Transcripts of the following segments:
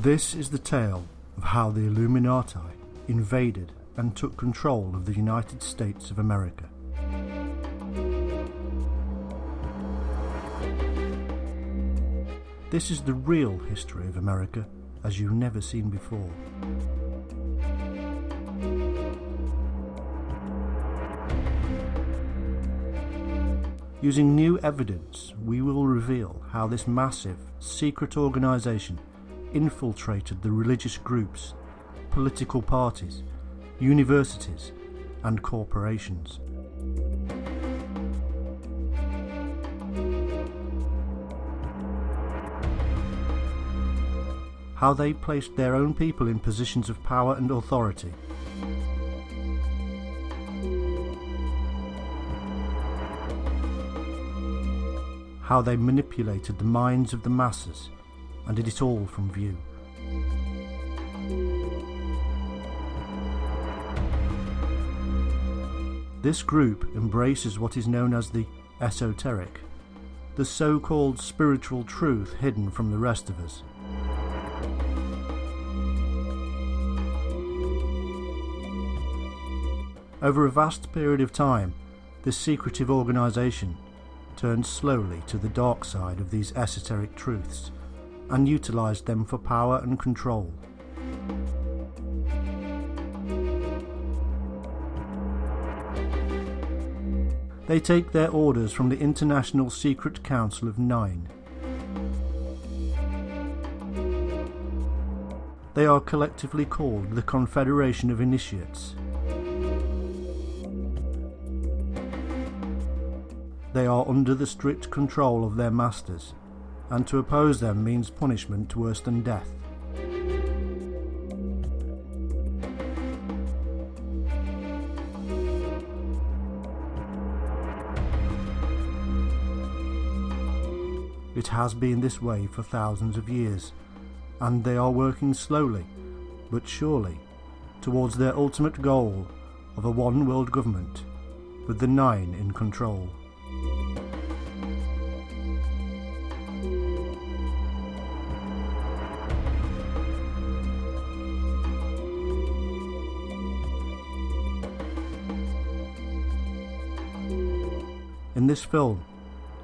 This is the tale of how the Illuminati invaded and took control of the United States of America. This is the real history of America as you've never seen before. Using new evidence, we will reveal how this massive, secret organisation infiltrated the religious groups, political parties, universities, and corporations. How they placed their own people in positions of power and authority. How they manipulated the minds of the masses and did it all from view. This group embraces what is known as the Esoteric, the so-called spiritual truth hidden from the rest of us. Over a vast period of time, this secretive organisation turned slowly to the dark side of these esoteric truths and utilised them for power and control. They take their orders from the International Secret Council of Nine. They are collectively called the Confederation of Initiates. They are under the strict control of their masters, and to oppose them means punishment worse than death. It has been this way for thousands of years, and they are working slowly, but surely, towards their ultimate goal of a one-world government, with the Nine in control. In this film,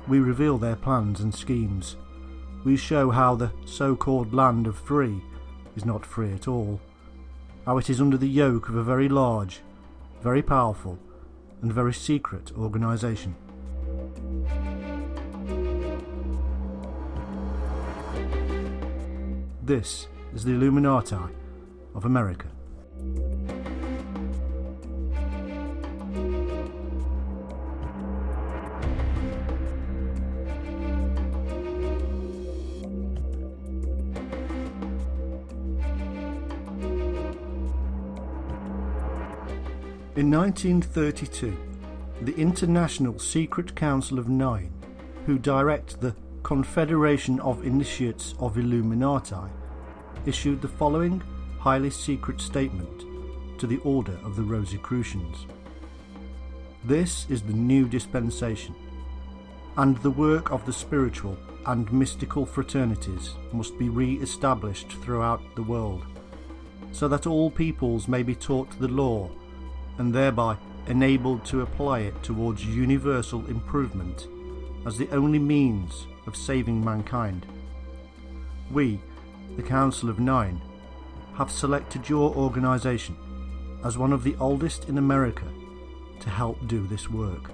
we reveal their plans and schemes. We show how the so-called land of free is not free at all, how it is under the yoke of a very large, very powerful, and very secret organisation. This is the Illuminati of America. In 1932, the International Secret Council of Nine, who direct the Confederation of Initiates of Illuminati, issued the following highly secret statement to the Order of the Rosicrucians. This is the new dispensation, and the work of the spiritual and mystical fraternities must be re-established throughout the world, so that all peoples may be taught the law and thereby enabled to apply it towards universal improvement as the only means of saving mankind. We, the Council of Nine, have selected your organisation as one of the oldest in America to help do this work.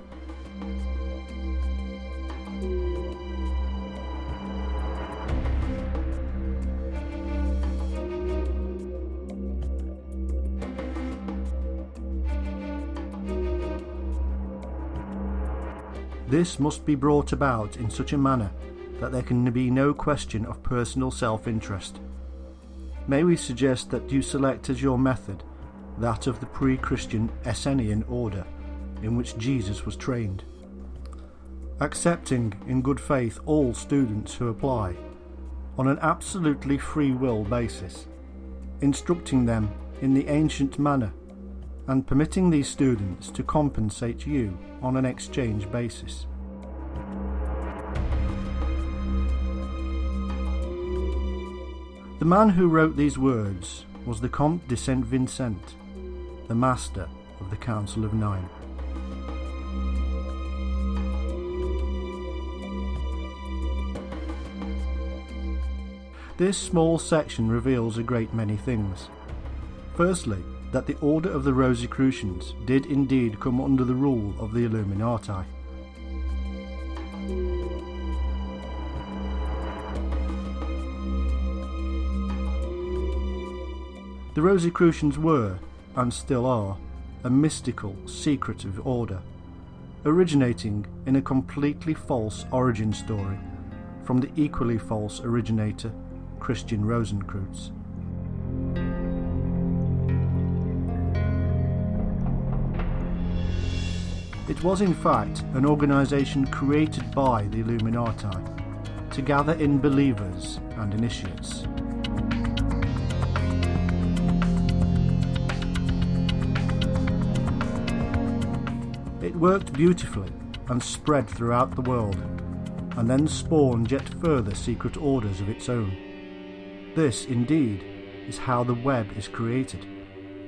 This must be brought about in such a manner that there can be no question of personal self-interest. May we suggest that you select as your method that of the pre-Christian Essenian order in which Jesus was trained, accepting in good faith all students who apply on an absolutely free will basis, instructing them in the ancient manner and permitting these students to compensate you on an exchange basis. The man who wrote these words was the Comte de Saint Vincent, the master of the Council of Nine. This small section reveals a great many things. Firstly, that the Order of the Rosicrucians did indeed come under the rule of the Illuminati. The Rosicrucians were, and still are, a mystical, secretive order, originating in a completely false origin story from the equally false originator, Christian Rosicrucians. It was in fact an organisation created by the Illuminati to gather in believers and initiates. It worked beautifully and spread throughout the world, and then spawned yet further secret orders of its own. This, indeed, is how the web is created,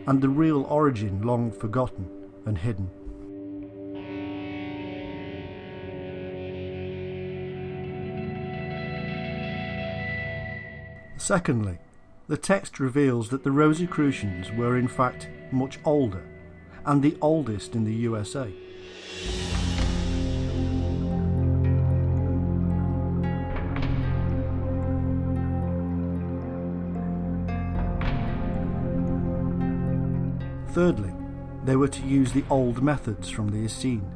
and the real origin long forgotten and hidden. Secondly, the text reveals that the Rosicrucians were in fact much older, and the oldest in the USA. Thirdly, they were to use the old methods from the Essene.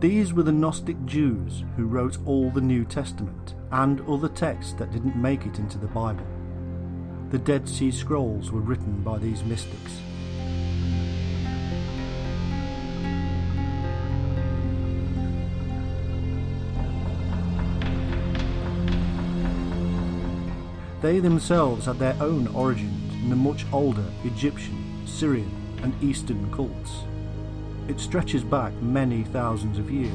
These were the Gnostic Jews who wrote all the New Testament and other texts that didn't make it into the Bible. The Dead Sea Scrolls were written by these mystics. They themselves had their own origins in the much older Egyptian, Syrian and Eastern cults. It stretches back many thousands of years.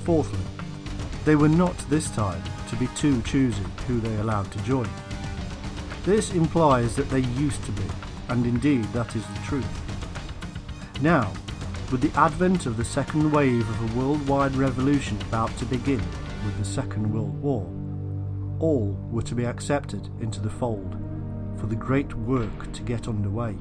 Fourthly, they were not this time to be too choosy who they allowed to join. This implies that they used to be, and indeed that is the truth. Now, with the advent of the second wave of a worldwide revolution about to begin with the Second World War, all were to be accepted into the fold for the great work to get underway.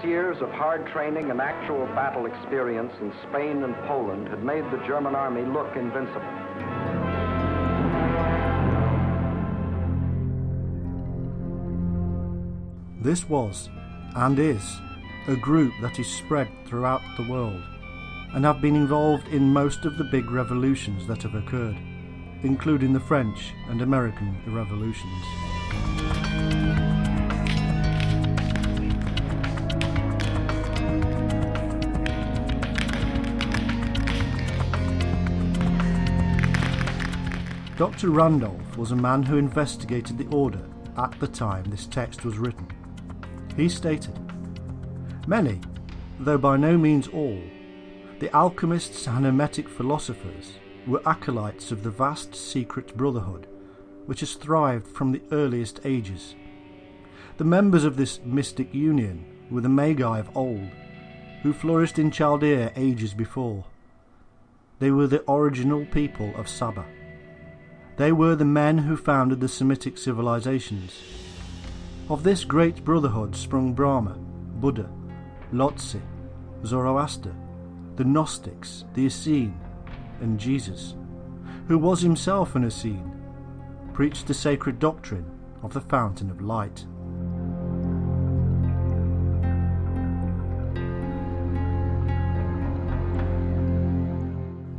Years of hard training and actual battle experience in Spain and Poland had made the German army look invincible. This was, and is, a group that is spread throughout the world, and have been involved in most of the big revolutions that have occurred, including the French and American revolutions. Dr. Randolph was a man who investigated the order at the time this text was written. He stated, "Many, though by no means all, the alchemists and hermetic philosophers were acolytes of the vast secret brotherhood which has thrived from the earliest ages. The members of this mystic union were the Magi of old, who flourished in Chaldea ages before. They were the original people of Saba. They were the men who founded the Semitic civilizations. Of this great brotherhood sprung Brahma, Buddha, Lhotse, Zoroaster, the Gnostics, the Essene, and Jesus, who was himself an Essene. preached the sacred doctrine of the fountain of light.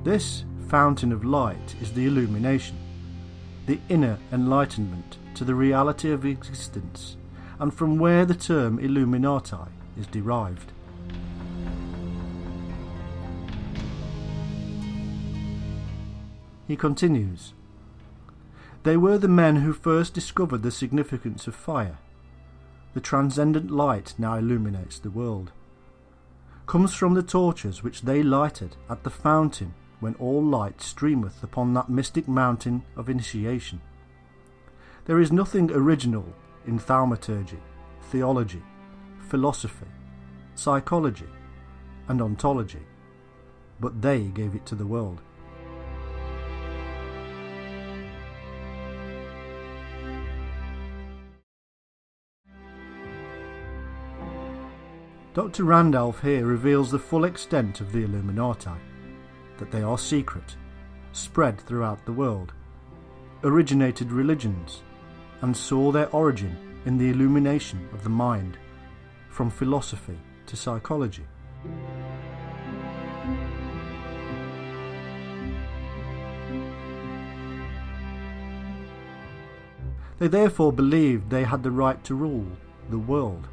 This fountain of light is the illumination, the inner enlightenment to the reality of existence, and from where the term Illuminati is derived. He continues, "They were the men who first discovered the significance of fire. The transcendent light now illuminates the world. Comes from the torches which they lighted at the fountain when all light streameth upon that mystic mountain of initiation. There is nothing original in thaumaturgy, theology, philosophy, psychology, and ontology, but they gave it to the world." Dr. Randolph here reveals the full extent of the Illuminati, that they are secret, spread throughout the world, originated religions, and saw their origin in the illumination of the mind, from philosophy to psychology. They therefore believed they had the right to rule the world,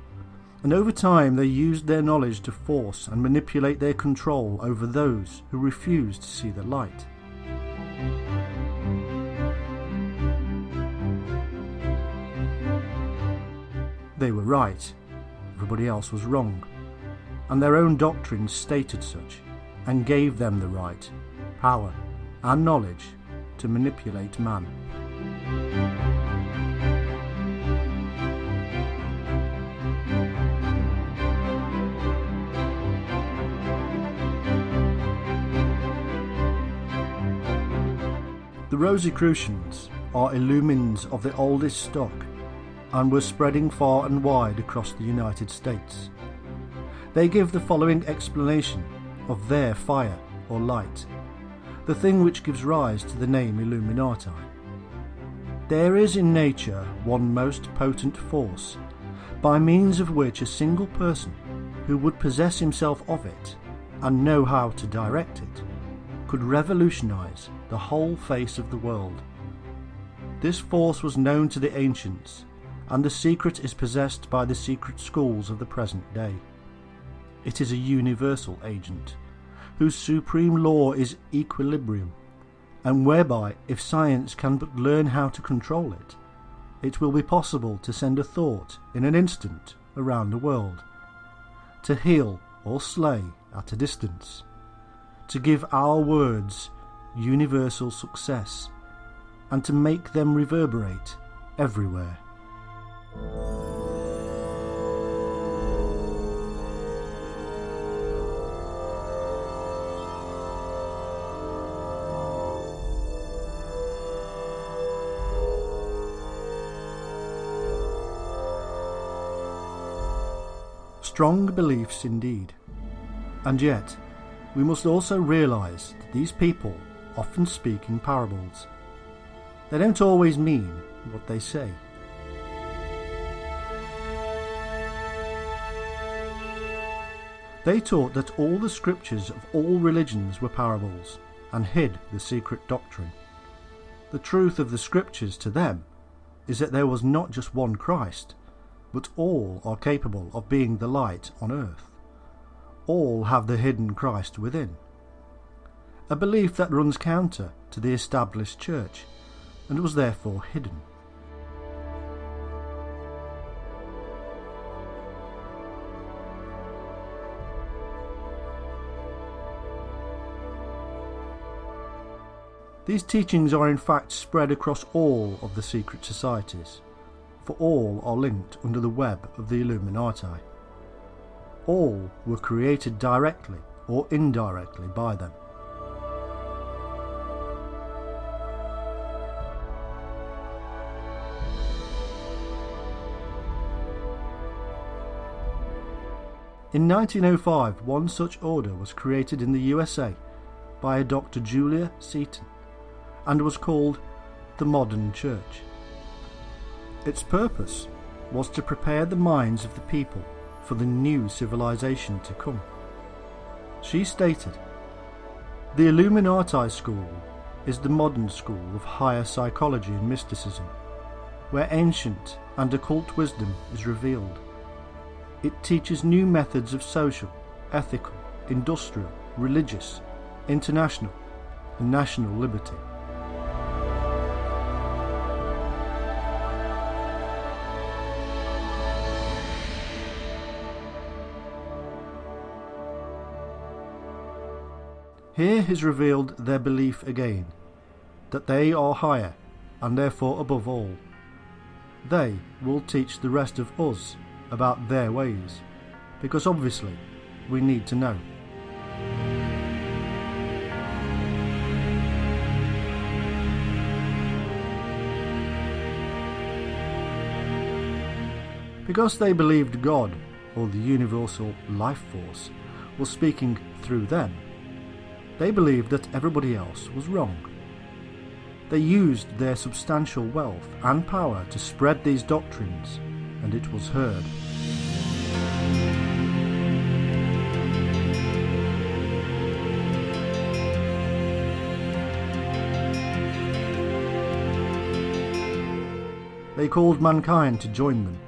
and over time they used their knowledge to force and manipulate their control over those who refused to see the light. They were right, everybody else was wrong, and their own doctrines stated such, and gave them the right, power, and knowledge to manipulate man. The Rosicrucians are illumines of the oldest stock and were spreading far and wide across the United States. They give the following explanation of their fire or light, the thing which gives rise to the name Illuminati. There is in nature one most potent force, by means of which a single person who would possess himself of it and know how to direct it could revolutionize the whole face of the world. This force was known to the ancients, and the secret is possessed by the secret schools of the present day. It is a universal agent, whose supreme law is equilibrium, and whereby, if science can but learn how to control it, it will be possible to send a thought in an instant around the world, to heal or slay at a distance, to give our words universal success, and to make them reverberate everywhere. Strong beliefs indeed, and yet we must also realise that these people often speak in parables. They don't always mean what they say. They taught that all the scriptures of all religions were parables, and hid the secret doctrine. The truth of the scriptures to them is that there was not just one Christ, but all are capable of being the light on earth. All have the hidden Christ within. A belief that runs counter to the established church, and was therefore hidden. These teachings are in fact spread across all of the secret societies, for all are linked under the web of the Illuminati. All were created directly or indirectly by them. In 1905, one such order was created in the USA by a Dr. Julia Seton, and was called the modern church. Its purpose was to prepare the minds of the people for the new civilization to come. She stated, "The Illuminati school is the modern school of higher psychology and mysticism, where ancient and occult wisdom is revealed. It teaches new methods of social, ethical, industrial, religious, international, and national liberty." Here is revealed their belief again, that they are higher and therefore above all. They will teach the rest of us about their ways, because obviously we need to know. Because they believed God, or the universal life force, was speaking through them, they believed that everybody else was wrong. They used their substantial wealth and power to spread these doctrines, and it was heard. They called mankind to join them.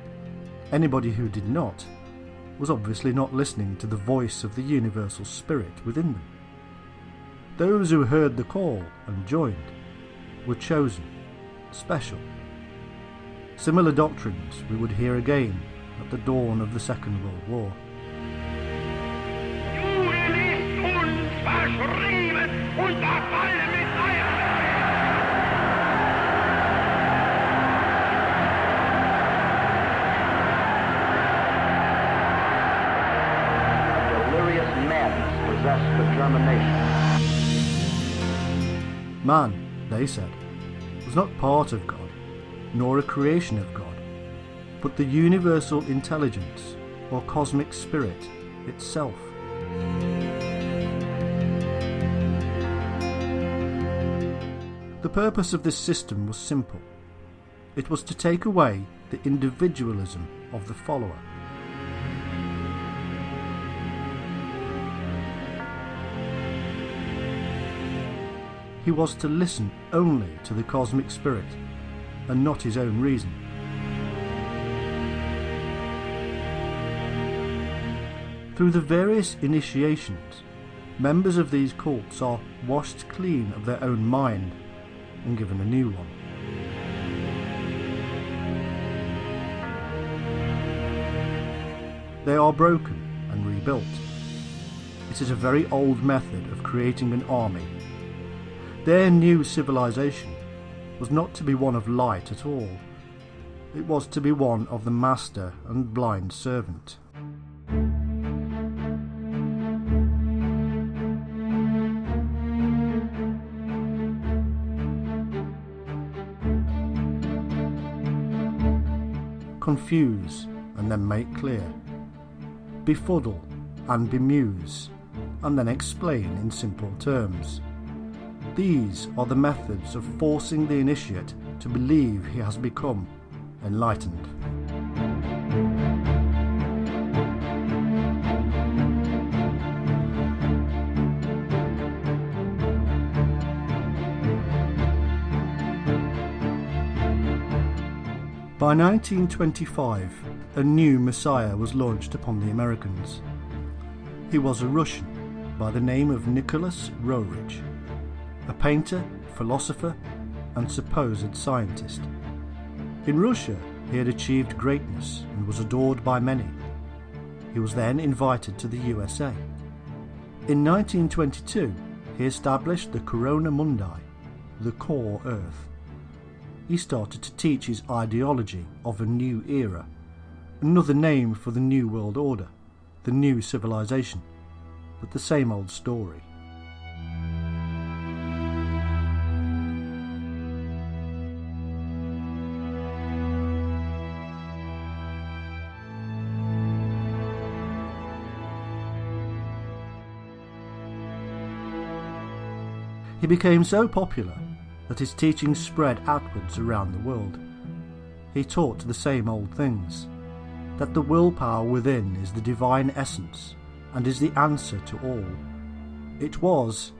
Anybody who did not was obviously not listening to the voice of the universal spirit within them. Those who heard the call and joined were chosen, special. Similar doctrines we would hear again at the dawn of the Second World War. Possessed the German nation. Man, they said, was not part of God, nor a creation of God, but the universal intelligence, or cosmic spirit, itself. The purpose of this system was simple. It was to take away the individualism of the follower. He was to listen only to the cosmic spirit and not his own reason. Through the various initiations, members of these cults are washed clean of their own mind and given a new one. They are broken and rebuilt. It is a very old method of creating an army. Their new civilization was not to be one of light at all. It was to be one of the master and blind servant. Confuse and then make clear. Befuddle and bemuse, and then explain in simple terms. These are the methods of forcing the initiate to believe he has become enlightened. By 1925, a new messiah was launched upon the Americans. He was a Russian by the name of Nicholas Roerich, a painter, philosopher, and supposed scientist. In Russia, he had achieved greatness and was adored by many. He was then invited to the USA. In 1922, he established the Corona Mundi, the core Earth. He started to teach his ideology of a new era, another name for the New World Order, the new civilization, but the same old story. He became so popular that his teachings spread outwards around the world. He taught the same old things, that the willpower within is the divine essence and is the answer to all. It was,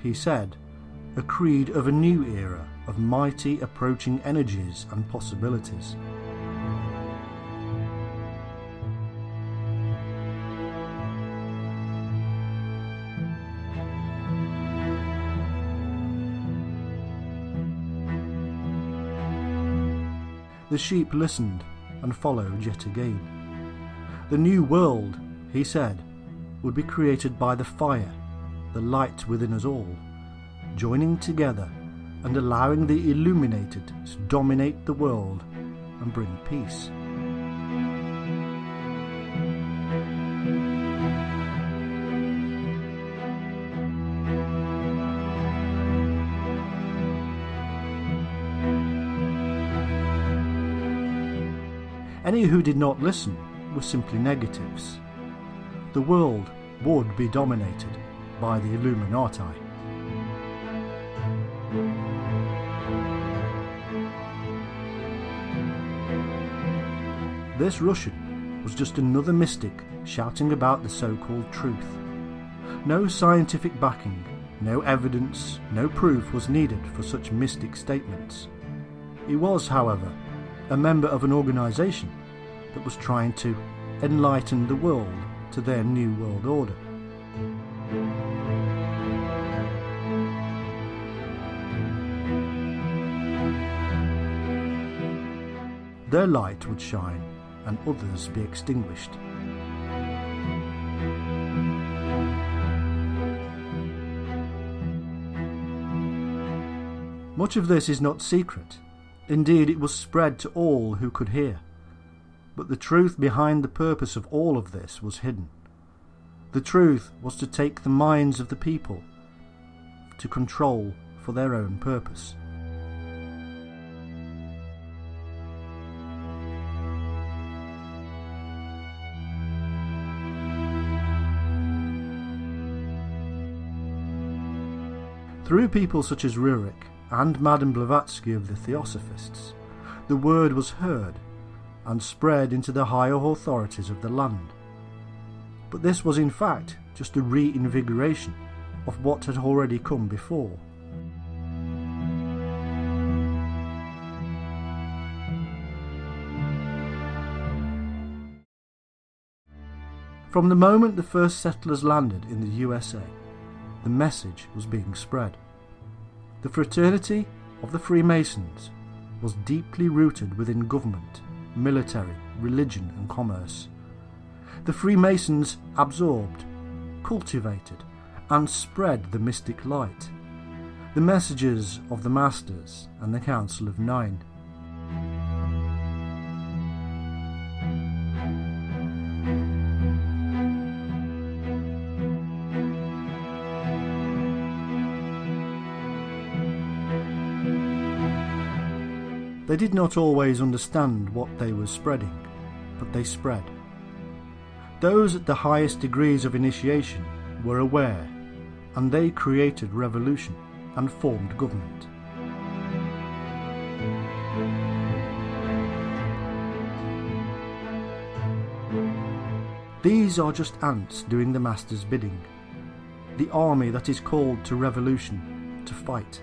he said, a creed of a new era of mighty approaching energies and possibilities. The sheep listened and followed yet again. The new world, he said, would be created by the fire, the light within us all, joining together and allowing the illuminated to dominate the world and bring peace. Any who did not listen were simply negatives. The world would be dominated by the Illuminati. This Russian was just another mystic shouting about the so-called truth. No scientific backing, no evidence, no proof was needed for such mystic statements. He was, however, a member of an organisation that was trying to enlighten the world to their new world order. Their light would shine and others be extinguished. Much of this is not secret. Indeed, it was spread to all who could hear. But the truth behind the purpose of all of this was hidden. The truth was to take the minds of the people to control for their own purpose. Through people such as Rurik and Madame Blavatsky of the Theosophists, the word was heard and spread into the higher authorities of the land. But this was in fact just a reinvigoration of what had already come before. From the moment the first settlers landed in the USA, the message was being spread. The fraternity of the Freemasons was deeply rooted within government, military, religion and commerce. The Freemasons absorbed, cultivated and spread the mystic light, the messages of the Masters and the Council of Nine. They did not always understand what they were spreading, but they spread. Those at the highest degrees of initiation were aware, and they created revolution and formed government. These are just ants doing the Master's bidding, the army that is called to revolution, to fight.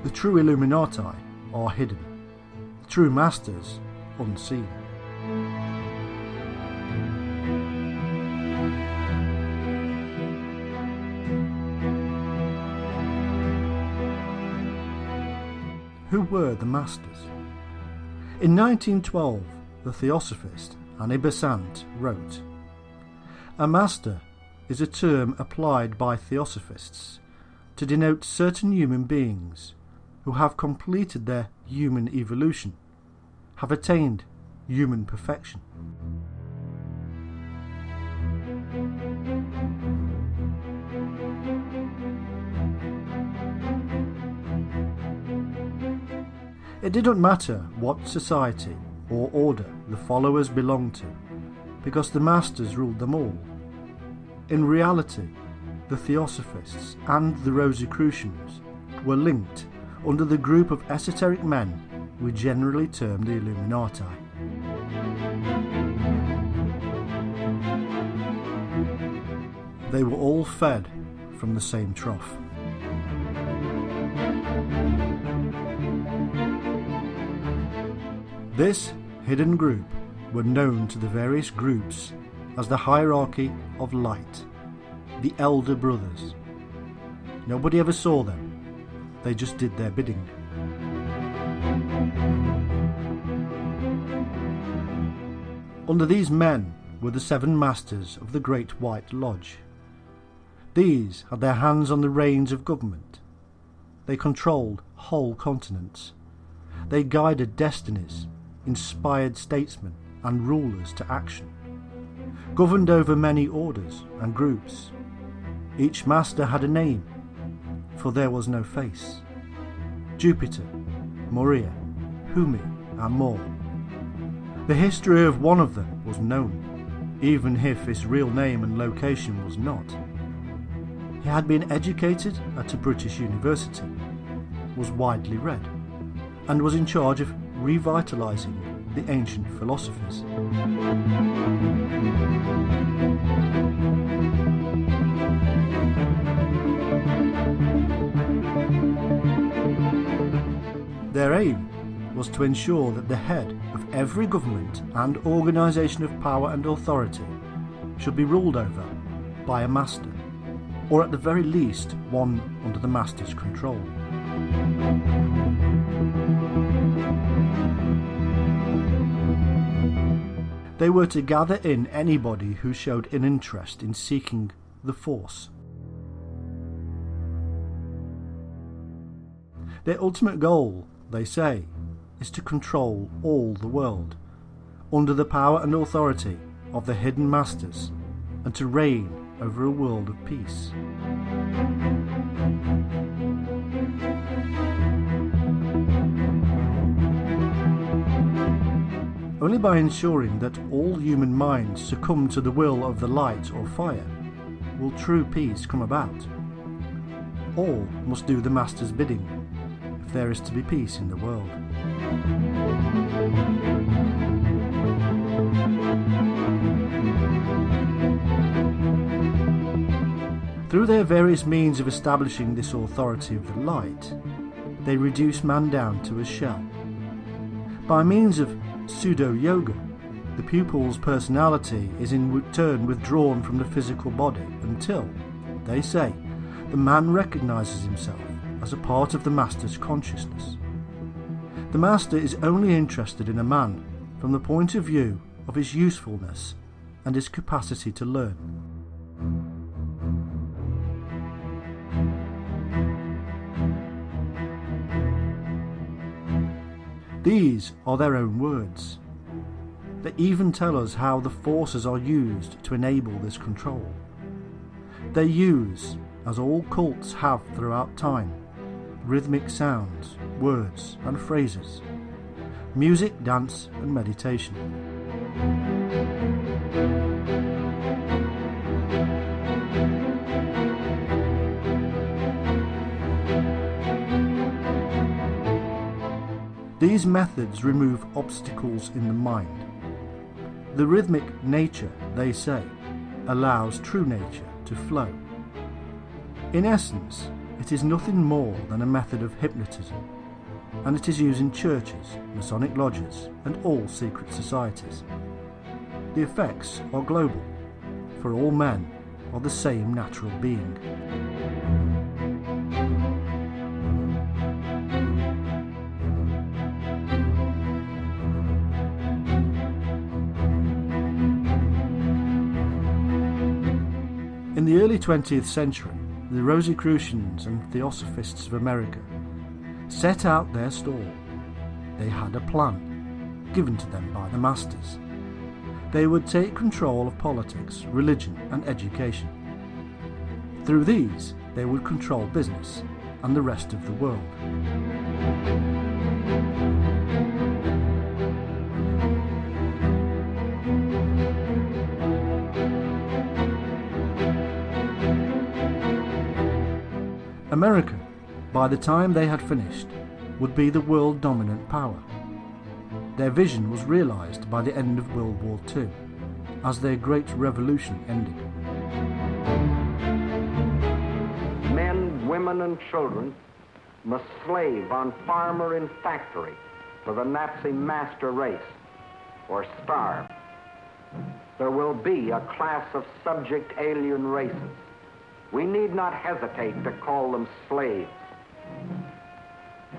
The true Illuminati are hidden, the true Masters unseen. Who were the Masters? In 1912, the Theosophist Annie Besant wrote, "A Master is a term applied by Theosophists to denote certain human beings who have completed their human evolution, have attained human perfection." It didn't matter what society or order the followers belonged to, because the masters ruled them all. In reality, the Theosophists and the Rosicrucians were linked under the group of esoteric men we generally term the Illuminati. They were all fed from the same trough. This hidden group were known to the various groups as the hierarchy of light, the elder brothers. Nobody ever saw them, they just did their bidding. Under these men were the 7 masters of the Great White Lodge. These had their hands on the reins of government. They controlled whole continents. They guided destinies, inspired statesmen and rulers to action, governed over many orders and groups. Each master had a name, for there was no face. Jupiter, Moria, Humi and more. The history of one of them was known, even if his real name and location was not. He had been educated at a British university, was widely read, and was in charge of revitalising the ancient philosophies. Their aim was to ensure that the head of every government and organisation of power and authority should be ruled over by a master, or at the very least one under the master's control. They were to gather in anybody who showed an interest in seeking the Force. Their ultimate goal, they say, is to control all the world, under the power and authority of the hidden masters, and to reign over a world of peace. Only by ensuring that all human minds succumb to the will of the light or fire will true peace come about. All must do the master's bidding if there is to be peace in the world. Through their various means of establishing this authority of the light, they reduce man down to a shell. By means of pseudo-yoga, the pupil's personality is in turn withdrawn from the physical body until, they say, the man recognises himself as a part of the master's consciousness. The master is only interested in a man from the point of view of his usefulness and his capacity to learn. These are their own words. They even tell us how the forces are used to enable this control. They use, as all cults have throughout time, rhythmic sounds, words and phrases, music, dance and meditation. These methods remove obstacles in the mind. The rhythmic nature, they say, allows true nature to flow. In essence, it is nothing more than a method of hypnotism, and it is used in churches, Masonic lodges, and all secret societies. The effects are global, for all men are the same natural being. In the early 20th century, the Rosicrucians and Theosophists of America set out their stall. They had a plan, given to them by the masters. They would take control of politics, religion and education. Through these, they would control business and the rest of the world. America, by the time they had finished, would be the world dominant power. Their vision was realised by the end of World War II, as their Great Revolution ended. Men, women, and children must slave on farm or in factory for the Nazi master race, or starve. There will be a class of subject alien races. We need not hesitate to call them slaves.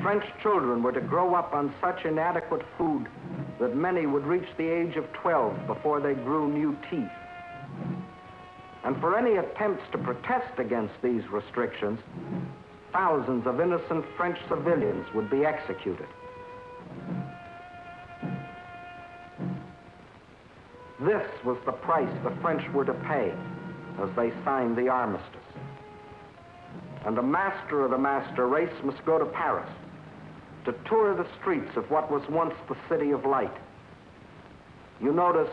French children were to grow up on such inadequate food that many would reach the age of 12 before they grew new teeth. And for any attempts to protest against these restrictions, thousands of innocent French civilians would be executed. This was the price the French were to pay as they signed the armistice. And the master of the master race must go to Paris to tour the streets of what was once the City of Light. You notice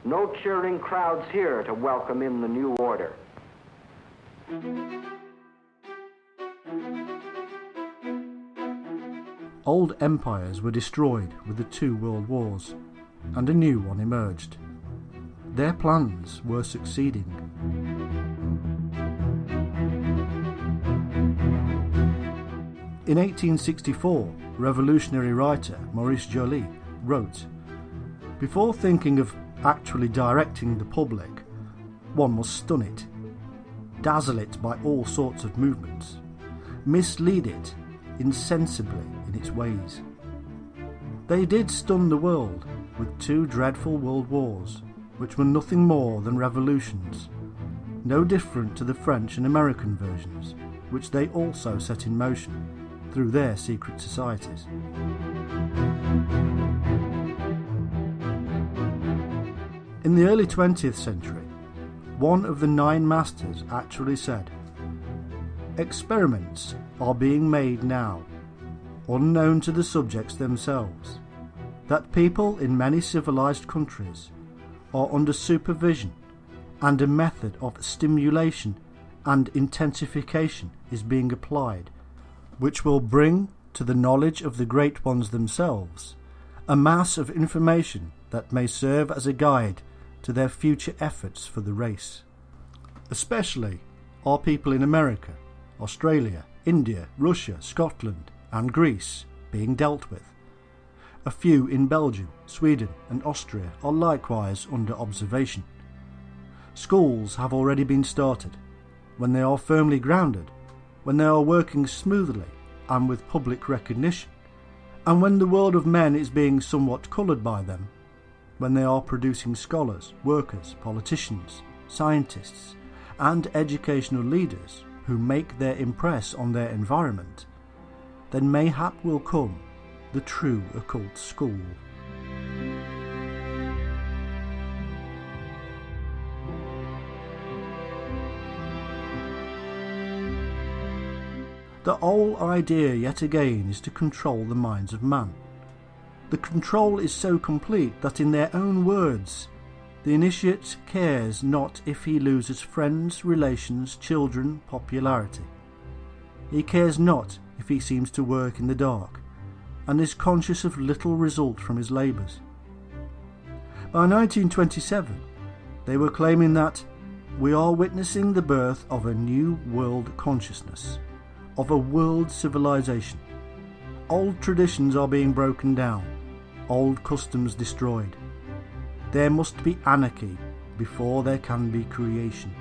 no cheering crowds here to welcome in the new order. Old empires were destroyed with the 2 world wars, and a new one emerged. Their plans were succeeding. In 1864, revolutionary writer Maurice Joly wrote, "Before thinking of actually directing the public, one must stun it, dazzle it by all sorts of movements, mislead it insensibly in its ways." They did stun the world with 2 dreadful world wars, which were nothing more than revolutions, no different to the French and American versions, which they also set in motion through their secret societies. In the early 20th century, one of the 9 masters actually said, "Experiments are being made now, unknown to the subjects themselves, that people in many civilized countries are under supervision, and a method of stimulation and intensification is being applied, which will bring to the knowledge of the great ones themselves a mass of information that may serve as a guide to their future efforts for the race. Especially are people in America, Australia, India, Russia, Scotland and Greece being dealt with. A few in Belgium, Sweden and Austria are likewise under observation. Schools have already been started. When they are firmly grounded, when they are working smoothly and with public recognition, and when the world of men is being somewhat coloured by them, when they are producing scholars, workers, politicians, scientists and educational leaders who make their impress on their environment, then mayhap will come the true occult school." The whole idea yet again is to control the minds of man. The control is so complete that in their own words, the initiate cares not if he loses friends, relations, children, popularity. He cares not if he seems to work in the dark, and is conscious of little result from his labours. By 1927, they were claiming that we are witnessing the birth of a new world consciousness, of a world civilization. Old traditions are being broken down, old customs destroyed. There must be anarchy before there can be creation.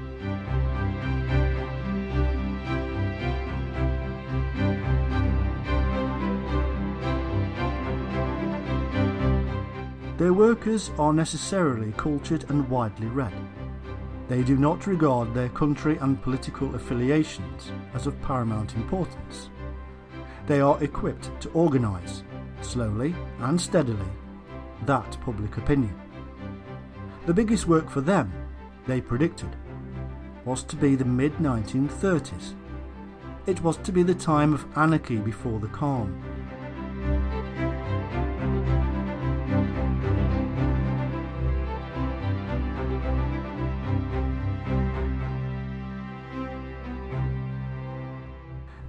Their workers are necessarily cultured and widely read. They do not regard their country and political affiliations as of paramount importance. They are equipped to organise, slowly and steadily, that public opinion. The biggest work for them, they predicted, was to be the mid-1930s. It was to be the time of anarchy before the calm.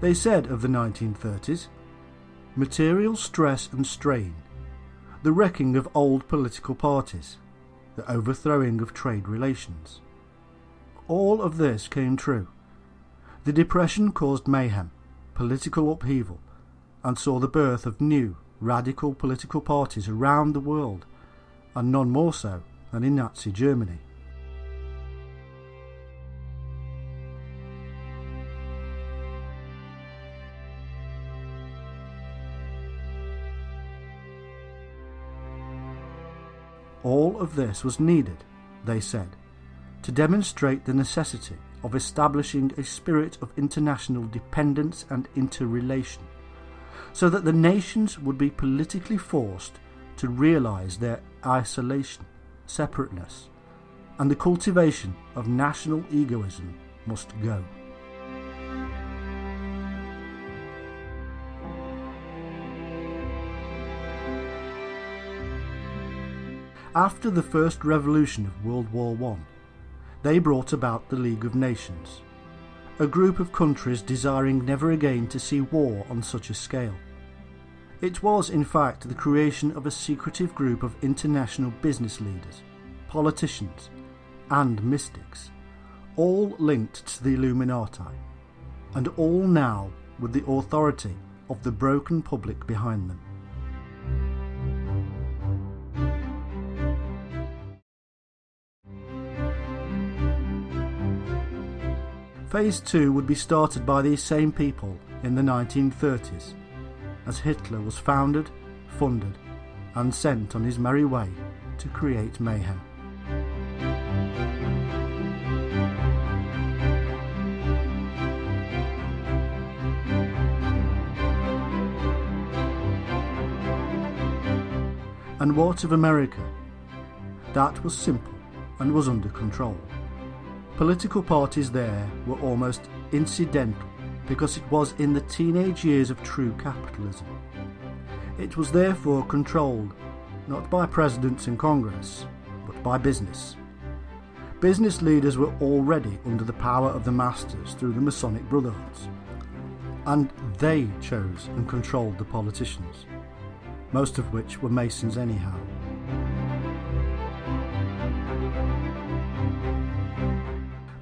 They said of the 1930s, material stress and strain, the wrecking of old political parties, the overthrowing of trade relations. All of this came true. The Depression caused mayhem, political upheaval, and saw the birth of new, radical political parties around the world, and none more so than in Nazi Germany. All of this was needed, they said, to demonstrate the necessity of establishing a spirit of international dependence and interrelation, so that the nations would be politically forced to realise their isolation, separateness, and the cultivation of national egoism must go. After the First Revolution of World War I, they brought about the League of Nations, a group of countries desiring never again to see war on such a scale. It was, in fact, the creation of a secretive group of international business leaders, politicians, and mystics, all linked to the Illuminati, and all now with the authority of the broken public behind them. Phase 2 would be started by these same people in the 1930s, as Hitler was founded, funded, and sent on his merry way to create mayhem. And what of America? That was simple and was under control. Political parties there were almost incidental because it was in the teenage years of true capitalism. It was therefore controlled not by presidents and Congress, but by business. Business leaders were already under the power of the masters through the Masonic brotherhoods, and they chose and controlled the politicians, most of which were Masons anyhow.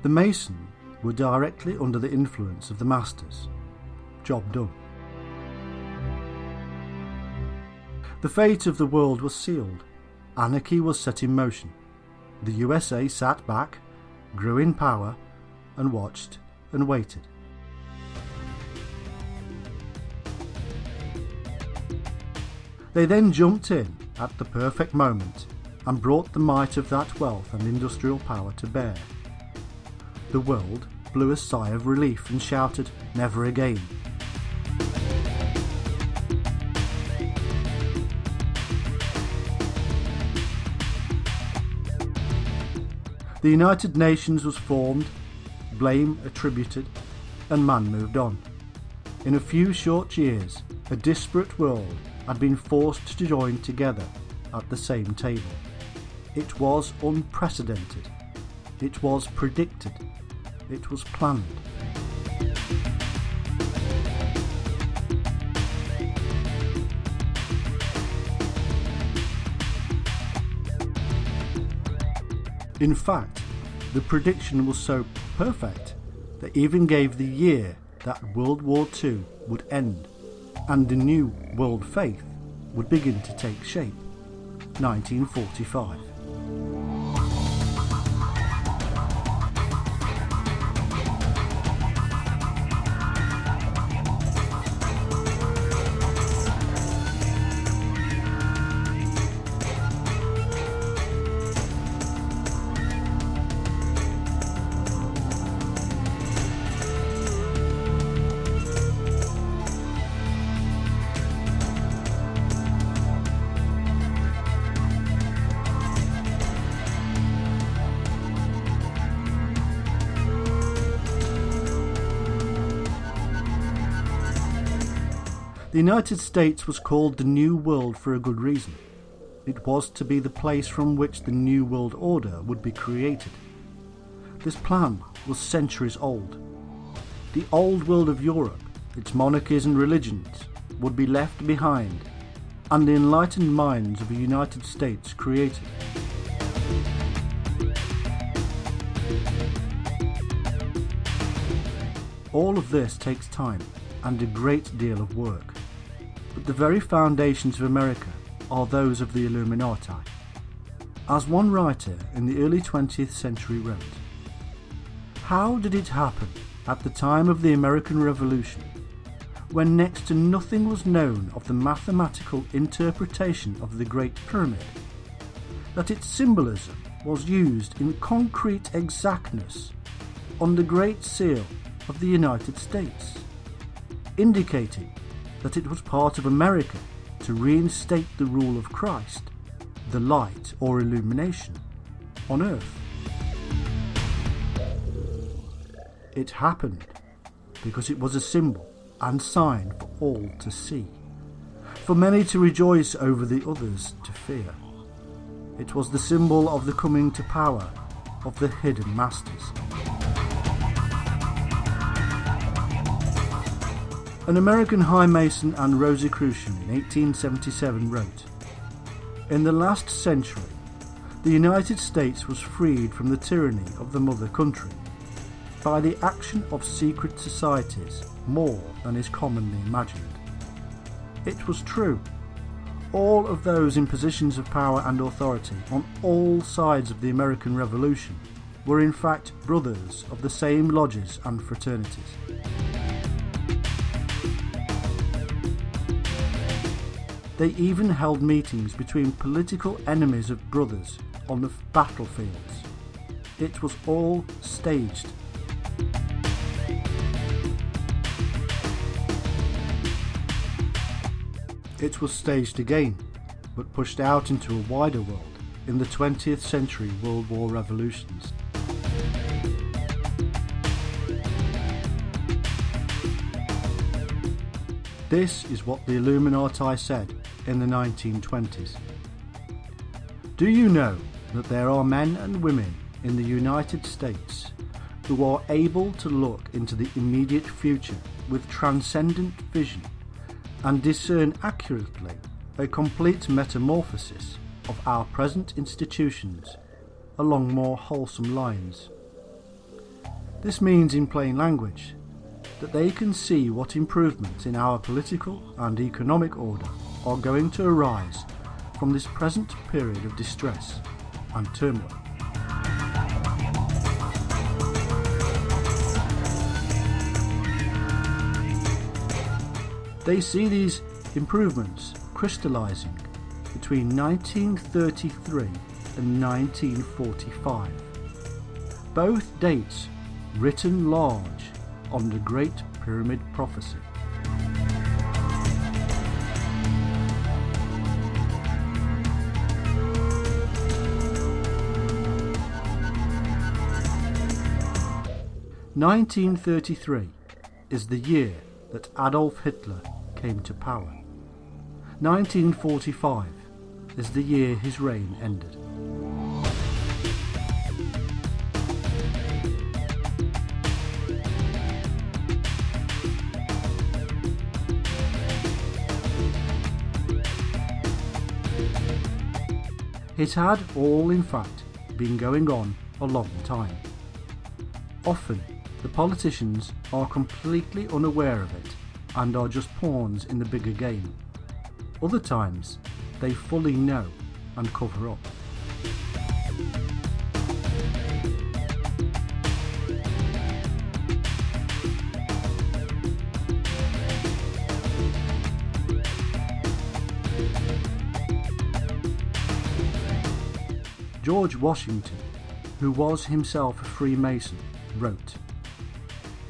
The Masons were directly under the influence of the masters. Job done. The fate of the world was sealed. Anarchy was set in motion. The USA sat back, grew in power, and watched and waited. They then jumped in at the perfect moment and brought the might of that wealth and industrial power to bear. The world blew a sigh of relief and shouted, "Never again." The United Nations was formed, blame attributed, and man moved on. In a few short years, a disparate world had been forced to join together at the same table. It was unprecedented. It was predicted. It was planned. In fact, the prediction was so perfect that even gave the year that World War II would end and the new world faith would begin to take shape, 1945. The United States was called the New World for a good reason. It was to be the place from which the New World Order would be created. This plan was centuries old. The old world of Europe its monarchies and religions would be left behind, and the enlightened minds of a United States created. All of this takes time and a great deal of work, but the very foundations of America are those of the Illuminati. As one writer in the early 20th century wrote, "How did it happen at the time of the American Revolution, when next to nothing was known of the mathematical interpretation of the Great Pyramid, that its symbolism was used in concrete exactness on the Great Seal of the United States, indicating that it was part of America to reinstate the rule of Christ, the light or illumination, on earth? It happened because it was a symbol and sign for all to see, for many to rejoice over, the others to fear. It was the symbol of the coming to power of the hidden masters." An American High Mason and Rosicrucian in 1877 wrote, "In the last century, the United States was freed from the tyranny of the mother country by the action of secret societies more than is commonly imagined." It was true. All of those in positions of power and authority on all sides of the American Revolution were in fact brothers of the same lodges and fraternities. They even held meetings between political enemies of brothers on the battlefields. It was all staged. It was staged again, but pushed out into a wider world in the 20th century World War revolutions. This is what the Illuminati said in the 1920s. "Do you know that there are men and women in the United States who are able to look into the immediate future with transcendent vision and discern accurately a complete metamorphosis of our present institutions along more wholesome lines? This means, in plain language, that they can see what improvements in our political and economic order are going to arise from this present period of distress and turmoil." They see these improvements crystallizing between 1933 and 1945, both dates written large on the Great Pyramid Prophecy. "1933 is the year that Adolf Hitler came to power. 1945 is the year his reign ended." It had all, in fact, been going on a long time. Often, the politicians are completely unaware of it and are just pawns in the bigger game. Other times, they fully know and cover up. George Washington, who was himself a Freemason, wrote,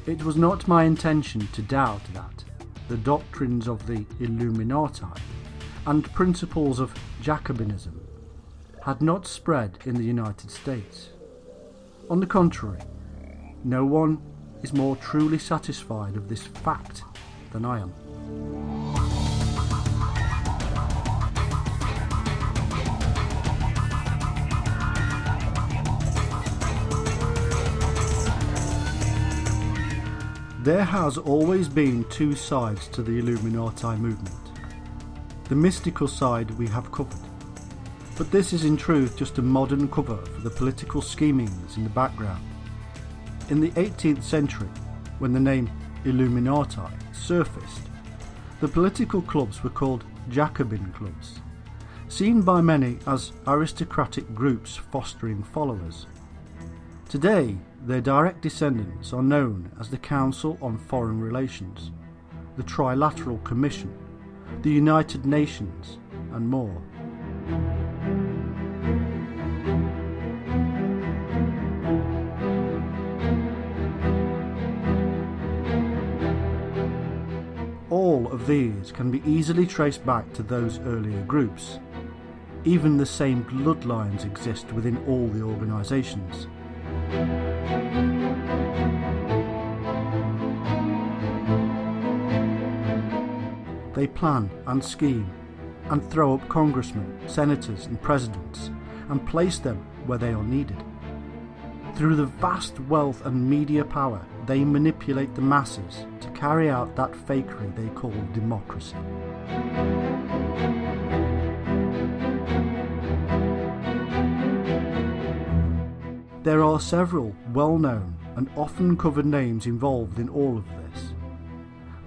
"It was not my intention to doubt that the doctrines of the Illuminati and principles of Jacobinism had not spread in the United States. On the contrary, no one is more truly satisfied of this fact than I am." There has always been two sides to the Illuminati movement. The mystical side we have covered, but this is in truth just a modern cover for the political schemings in the background. In the 18th century, when the name Illuminati surfaced, the political clubs were called Jacobin clubs, seen by many as aristocratic groups fostering followers. Today, their direct descendants are known as the Council on Foreign Relations, the Trilateral Commission, the United Nations, and more. All of these can be easily traced back to those earlier groups. Even the same bloodlines exist within all the organisations. They plan and scheme and throw up congressmen, senators and presidents and place them where they are needed. Through the vast wealth and media power, they manipulate the masses to carry out that fakery they call democracy. There are several well-known and often covered names involved in all of this.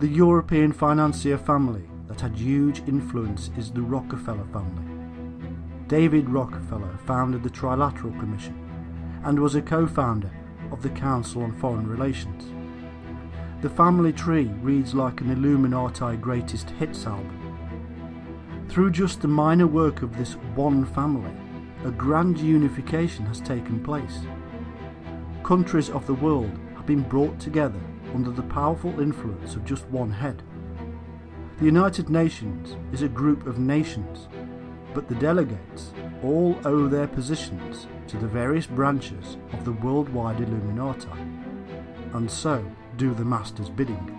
The European financier family that had huge influence is the Rockefeller family. David Rockefeller founded the Trilateral Commission and was a co-founder of the Council on Foreign Relations. The family tree reads like an Illuminati greatest hits album. Through just the minor work of this one family, a grand unification has taken place. Countries of the world have been brought together under the powerful influence of just one head. The United Nations is a group of nations, but the delegates all owe their positions to the various branches of the worldwide Illuminati, and so do the Master's bidding.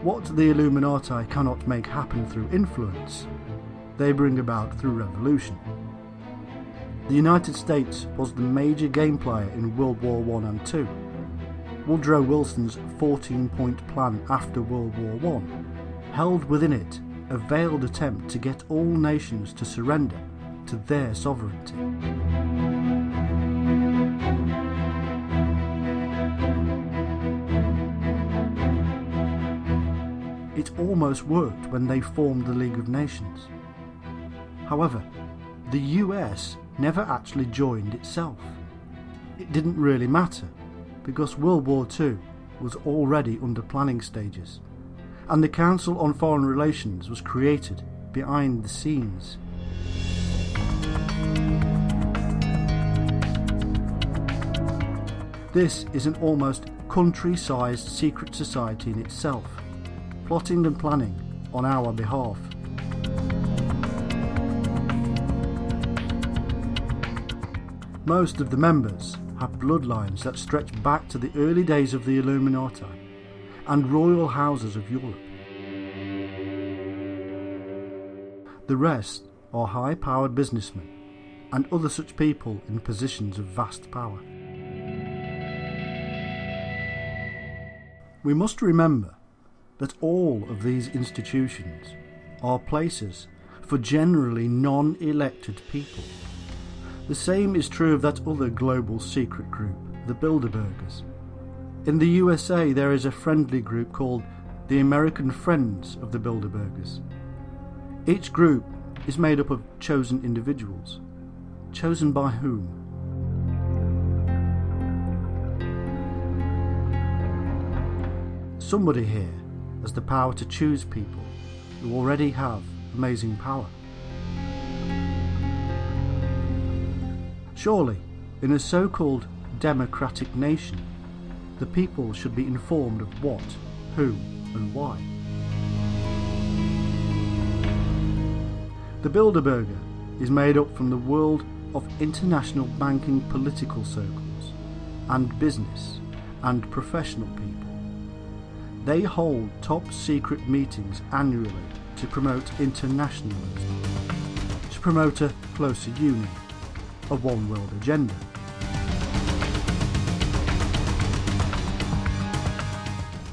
What the Illuminati cannot make happen through influence, they bring about through revolution. The United States was the major game player in World War I and II. Woodrow Wilson's 14-point plan after World War I held within it a veiled attempt to get all nations to surrender to their sovereignty. It almost worked when they formed the League of Nations. However, the US never actually joined itself. It didn't really matter, because World War II was already under planning stages, and the Council on Foreign Relations was created behind the scenes. This is an almost country-sized secret society in itself, plotting and planning on our behalf. Most of the members have bloodlines that stretch back to the early days of the Illuminati and royal houses of Europe. The rest are high-powered businessmen and other such people in positions of vast power. We must remember that all of these institutions are places for generally non-elected people. The same is true of that other global secret group, the Bilderbergers. In the USA there is a friendly group called the American Friends of the Bilderbergers. Each group is made up of chosen individuals. Chosen by whom? Somebody here has the power to choose people who already have amazing power. Surely, in a so-called democratic nation, the people should be informed of what, who, and why. The Bilderberger is made up from the world of international banking political circles, and business, and professional people. They hold top secret meetings annually to promote internationalism, to promote a closer union, a one-world agenda.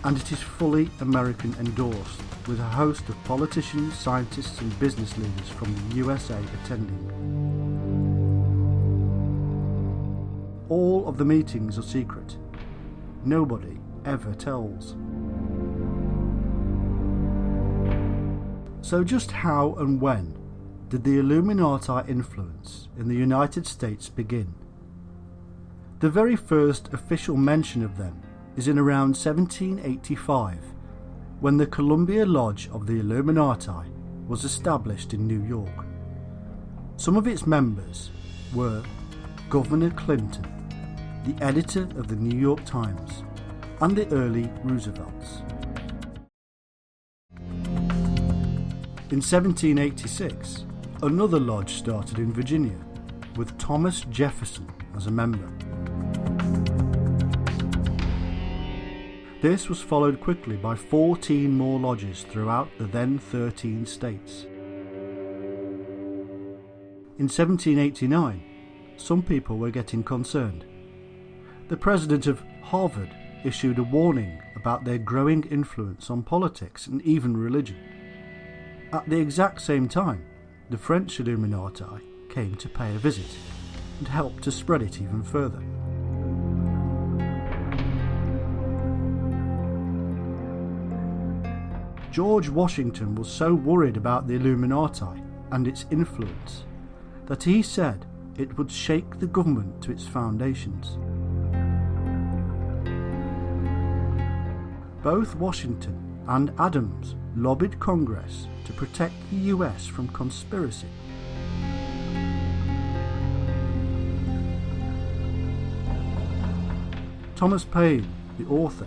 And it is fully American endorsed, with a host of politicians, scientists and business leaders from the USA attending. All of the meetings are secret. Nobody ever tells. So just how and when did the Illuminati influence in the United States begin? The very first official mention of them is in around 1785, when the Columbia Lodge of the Illuminati was established in New York. Some of its members were Governor Clinton, the editor of the New York Times, and the early Roosevelts. In 1786, another lodge started in Virginia, with Thomas Jefferson as a member. This was followed quickly by 14 more lodges throughout the then 13 states. In 1789, some people were getting concerned. The president of Harvard issued a warning about their growing influence on politics and even religion. At the exact same time, the French Illuminati came to pay a visit and helped to spread it even further. George Washington was so worried about the Illuminati and its influence that he said it would shake the government to its foundations. Both Washington and Adams lobbied Congress to protect the US from conspiracy. Thomas Paine, the author,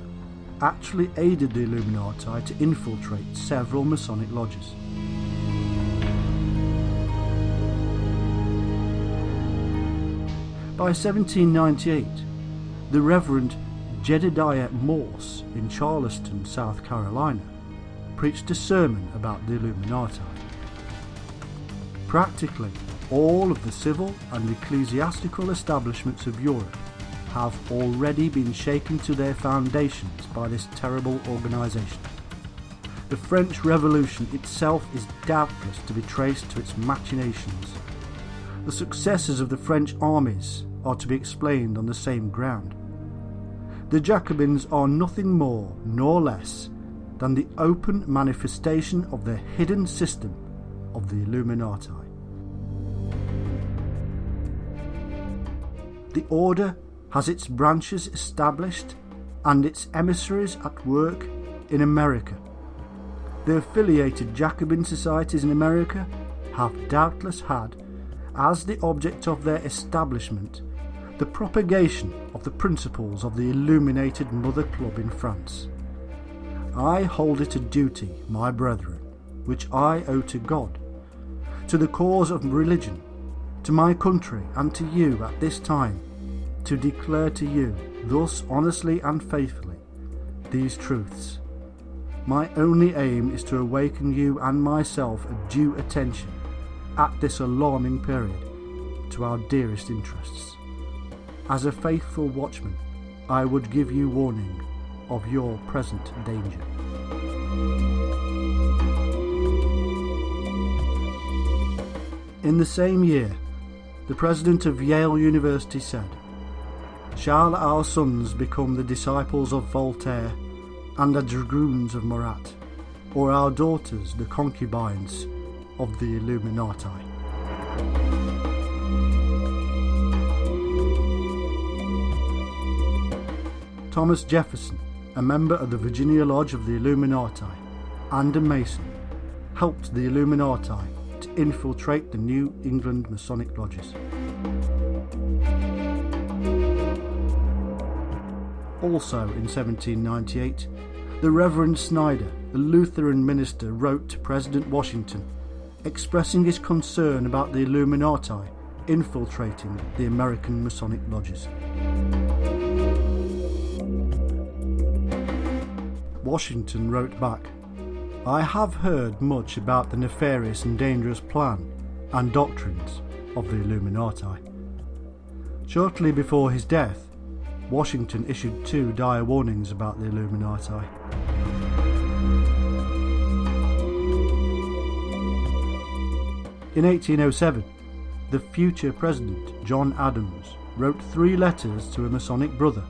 actually aided the Illuminati to infiltrate several Masonic lodges. By 1798, the Reverend Jedediah Morse in Charleston, South Carolina, preached a sermon about the Illuminati. Practically all of the civil and ecclesiastical establishments of Europe have already been shaken to their foundations by this terrible organisation. The French Revolution itself is doubtless to be traced to its machinations. The successes of the French armies are to be explained on the same ground. The Jacobins are nothing more nor less than the open manifestation of the hidden system of the Illuminati. The order has its branches established and its emissaries at work in America. The affiliated Jacobin societies in America have doubtless had, as the object of their establishment, the propagation of the principles of the illuminated Mother Club in France. I hold it a duty, my brethren, which I owe to God, to the cause of religion, to my country and to you at this time, to declare to you, thus honestly and faithfully, these truths. My only aim is to awaken you and myself a due attention, at this alarming period, to our dearest interests. As a faithful watchman, I would give you warning of your present danger. In the same year, the president of Yale University said, "Shall our sons become the disciples of Voltaire and the dragoons of Marat, or our daughters the concubines of the Illuminati?" Thomas Jefferson, a member of the Virginia Lodge of the Illuminati and a Mason, helped the Illuminati to infiltrate the New England Masonic lodges. Also in 1798, the Reverend Snyder, a Lutheran minister, wrote to President Washington expressing his concern about the Illuminati infiltrating the American Masonic lodges. Washington wrote back, "I have heard much about the nefarious and dangerous plan and doctrines of the Illuminati. Shortly before his death, Washington issued 2 dire warnings about the Illuminati. In 1807, the future President John Adams wrote 3 letters to a Masonic brother,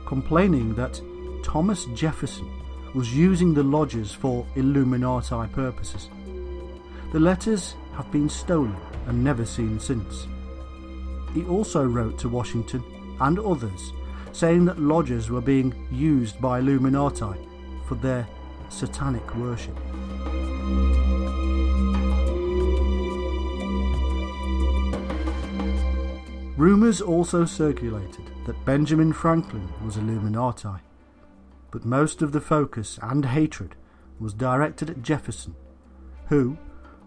complaining that Thomas Jefferson was using the lodges for Illuminati purposes. The letters have been stolen and never seen since. He also wrote to Washington and others saying that lodges were being used by Illuminati for their satanic worship. Rumours also circulated that Benjamin Franklin was Illuminati, but most of the focus and hatred was directed at Jefferson, who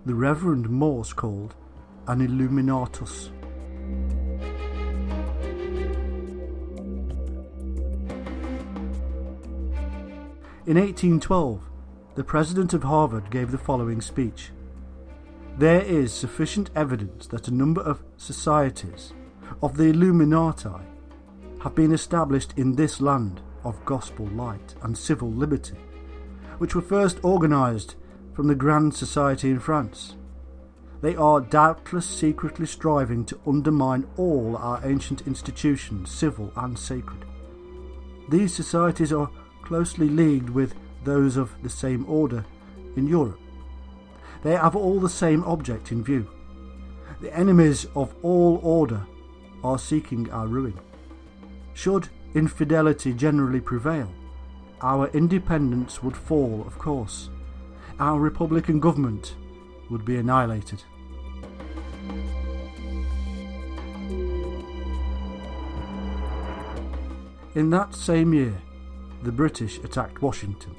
the Reverend Morse called an Illuminatus. In 1812, the president of Harvard gave the following speech: "There is sufficient evidence that a number of societies of the Illuminati have been established in this land of gospel light and civil liberty, which were first organised from the Grand Society in France. They are doubtless secretly striving to undermine all our ancient institutions, civil and sacred. These societies are closely leagued with those of the same order in Europe. They have all the same object in view. The enemies of all order are seeking our ruin. Should infidelity generally prevail, our independence would fall, of course. Our republican government would be annihilated." In that same year, the British attacked Washington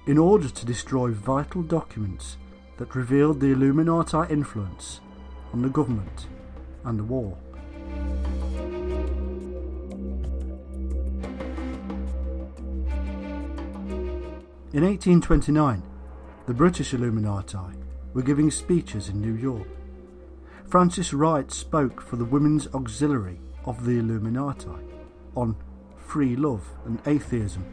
in order to destroy vital documents that revealed the Illuminati influence on the government and the war. In 1829, the British Illuminati were giving speeches in New York. Frances Wright spoke for the Women's Auxiliary of the Illuminati on free love and atheism.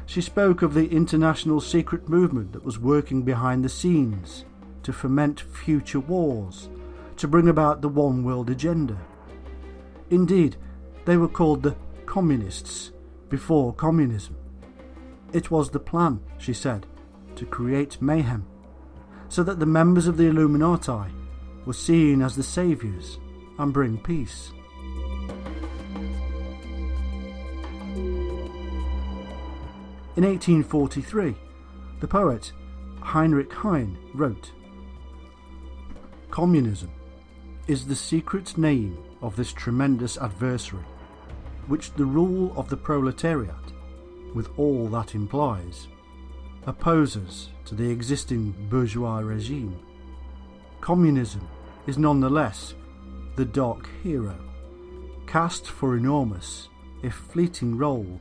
She spoke of the international secret movement that was working behind the scenes to foment future wars, to bring about the one world agenda. Indeed, they were called the Communists before communism. It was the plan, she said, to create mayhem, so that the members of the Illuminati were seen as the saviours and bring peace. In 1843, the poet Heinrich Heine wrote, "Communism is the secret name of this tremendous adversary, which the rule of the proletariat, with all that implies, opposes to the existing bourgeois regime. Communism is nonetheless the dark hero, cast for enormous, if fleeting role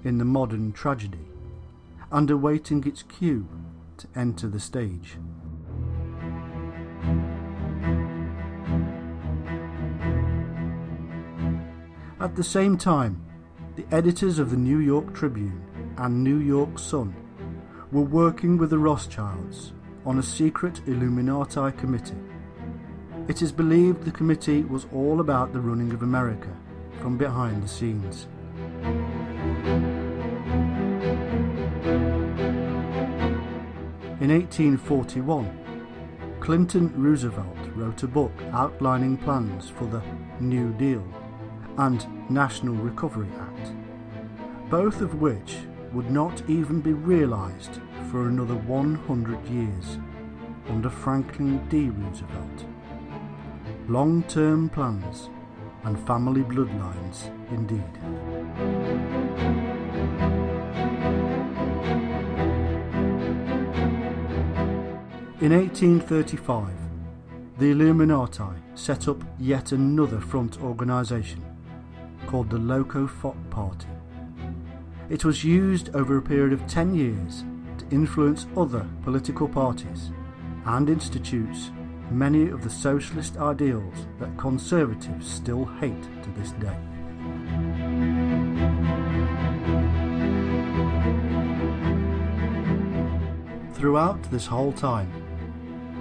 in the modern tragedy, and awaiting its cue to enter the stage." At the same time, the editors of the New York Tribune and New York Sun were working with the Rothschilds on a secret Illuminati committee. It is believed the committee was all about the running of America from behind the scenes. In 1841, Clinton Roosevelt wrote a book outlining plans for the New Deal and National Recovery Act, both of which would not even be realised for another 100 years under Franklin D. Roosevelt. Long-term plans and family bloodlines indeed. In 1835, the Illuminati set up yet another front organisation called the Loco-Foc Party. It was used over a period of 10 years to influence other political parties and institutes many of the socialist ideals that conservatives still hate to this day. Throughout this whole time,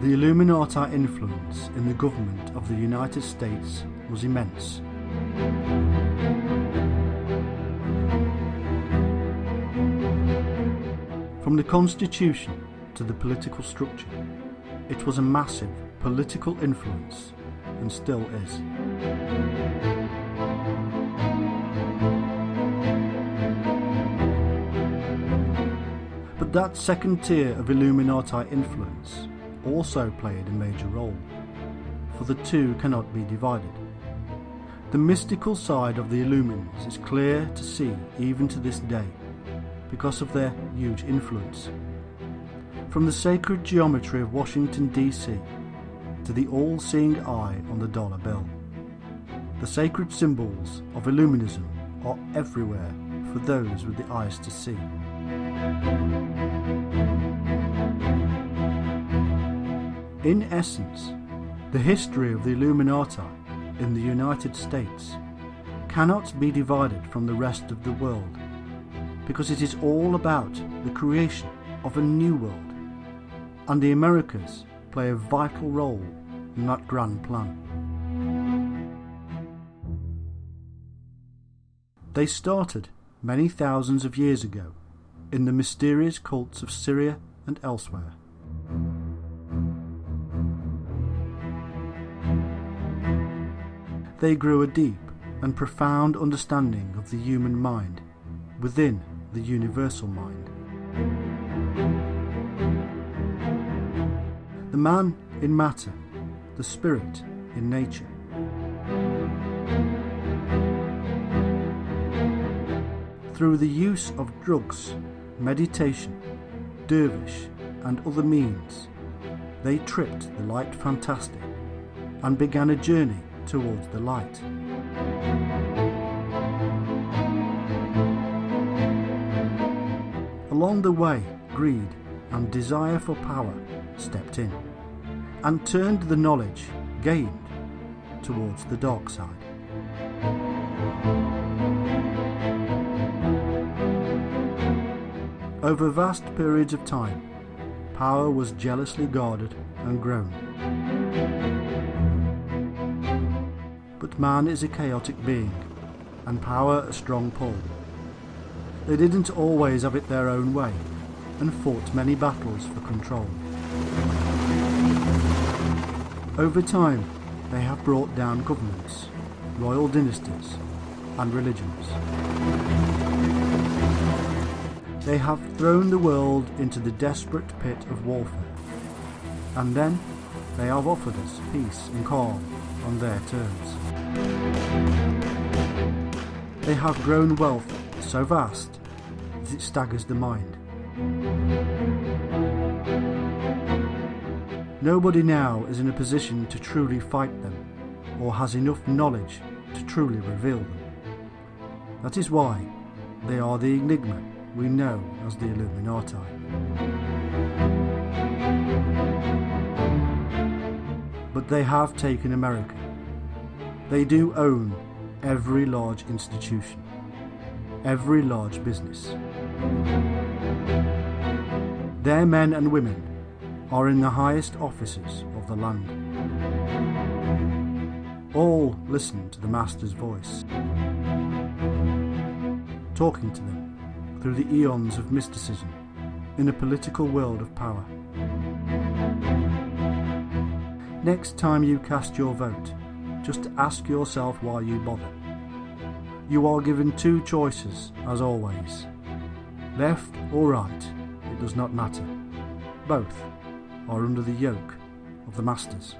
the Illuminati influence in the government of the United States was immense. From the Constitution to the political structure, it was a massive political influence, and still is. But that second tier of Illuminati influence also played a major role, for the two cannot be divided. The mystical side of the Illumins is clear to see even to this day, because of their huge influence. From the sacred geometry of Washington, D.C., to the all-seeing eye on the dollar bill, the sacred symbols of Illuminism are everywhere for those with the eyes to see. In essence, the history of the Illuminati in the United States cannot be divided from the rest of the world, because it is all about the creation of a new world, and the Americas play a vital role in that grand plan. They started many thousands of years ago in the mysterious cults of Syria and elsewhere. They grew a deep and profound understanding of the human mind within the universal mind. The man in matter, the spirit in nature. Through the use of drugs, meditation, dervish and other means, they tripped the light fantastic and began a journey towards the light. Along the way, greed and desire for power stepped in and turned the knowledge gained towards the dark side. Over vast periods of time, power was jealously guarded and grown. But man is a chaotic being, and power a strong pull. They didn't always have it their own way, and fought many battles for control. Over time, they have brought down governments, royal dynasties, and religions. They have thrown the world into the desperate pit of warfare, and then they have offered us peace and calm on their terms. They have grown wealth so vast that it staggers the mind. Nobody now is in a position to truly fight them, or has enough knowledge to truly reveal them. That is why they are the enigma we know as the Illuminati. But they have taken America. They do own every large institution, every large business. Their men and women are in the highest offices of the land. All listen to the Master's voice, talking to them through the eons of mysticism in a political world of power. Next time you cast your vote, just ask yourself why you bother. You are given two choices, as always. Left or right, it does not matter. Both are under the yoke of the Masters.